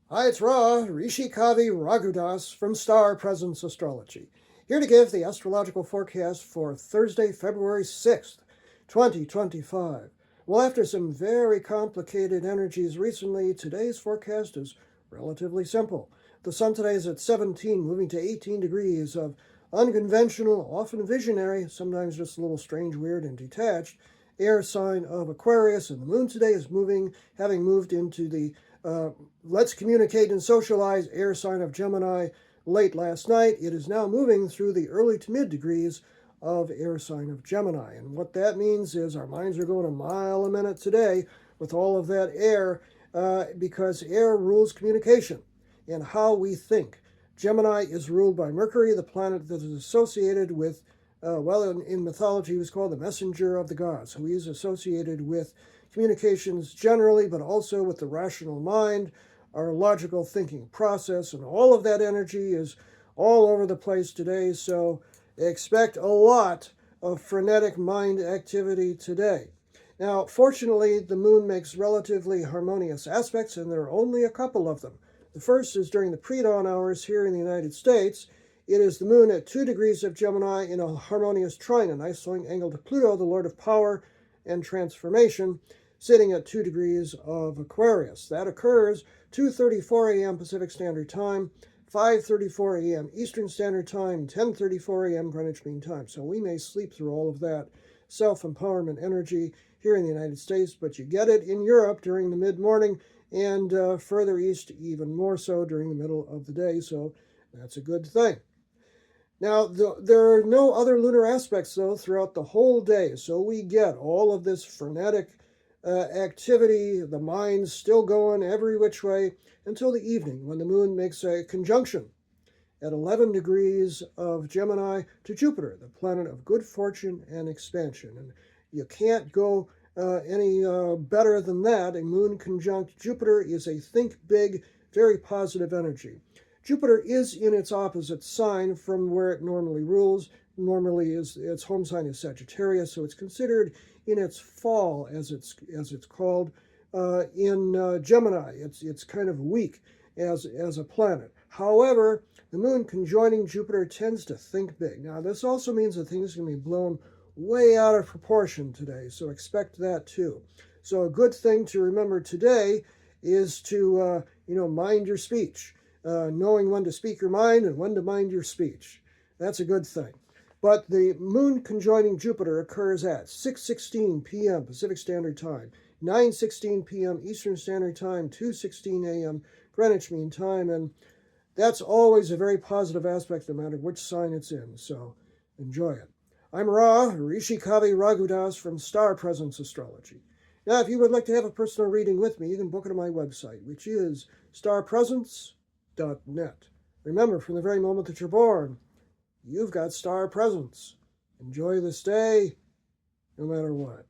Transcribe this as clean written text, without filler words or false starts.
Hi, it's Ra, Rishi Kavi Raghudas from Star Presence Astrology, here to give the astrological forecast for Thursday, February 6th, 2025. Well, after some very complicated energies recently, today's forecast is relatively simple. The sun today is at 17, moving to 18 degrees of unconventional, often visionary, sometimes just a little strange, weird, and detached air sign of Aquarius, and the moon today is moving, having moved into the let's communicate and socialize air sign of Gemini late last night. It is now moving through the early to mid degrees of air sign of Gemini. And what that means is our minds are going a mile a minute today with all of that air because air rules communication and how we think. Gemini is ruled by Mercury, the planet that is associated with, in mythology, he was called the messenger of the gods. So he is associated with communications generally, but also with the rational mind, our logical thinking process, and all of that energy is all over the place today. So expect a lot of frenetic mind activity today. Now, fortunately, the moon makes relatively harmonious aspects, and there are only a couple of them. The first is during the pre-dawn hours here in the United States. It is the moon at 2 degrees of Gemini in a harmonious trine, a nice swing angle to Pluto, the lord of power and transformation, sitting at 2 degrees of Aquarius. That occurs 2:34 a.m. Pacific Standard Time, 5:34 a.m. Eastern Standard Time, 10:34 a.m. Greenwich Mean Time. So we may sleep through all of that self-empowerment energy here in the United States, but you get it in Europe during the mid-morning and further east even more so during the middle of the day. So that's a good thing. Now, there are no other lunar aspects, though, throughout the whole day. So we get all of this frenetic activity, the mind's still going every which way until the evening when the moon makes a conjunction at 11 degrees of Gemini to Jupiter, the planet of good fortune and expansion. And you can't go any better than that. A moon conjunct Jupiter is a think big, very positive energy. Jupiter is in its opposite sign from where it normally rules. Normally, its home sign is Sagittarius, so it's considered in its fall, as it's called, in Gemini. It's kind of weak as a planet. However, the moon conjoining Jupiter tends to think big. Now, this also means that things can be blown way out of proportion today, so expect that too. So a good thing to remember today is to mind your speech. Knowing when to speak your mind and when to mind your speech. That's a good thing. But the moon conjoining Jupiter occurs at 6:16 p.m. Pacific Standard Time, 9:16 p.m. Eastern Standard Time, 2:16 a.m. Greenwich Mean Time, and that's always a very positive aspect no matter which sign it's in, so enjoy it. I'm Ra, Rishi Kavi Raghudas from Star Presence Astrology. Now, if you would like to have a personal reading with me, you can book it on my website, which is starpresence.net. Remember, from the very moment that you're born, you've got star presence. Enjoy this day, no matter what.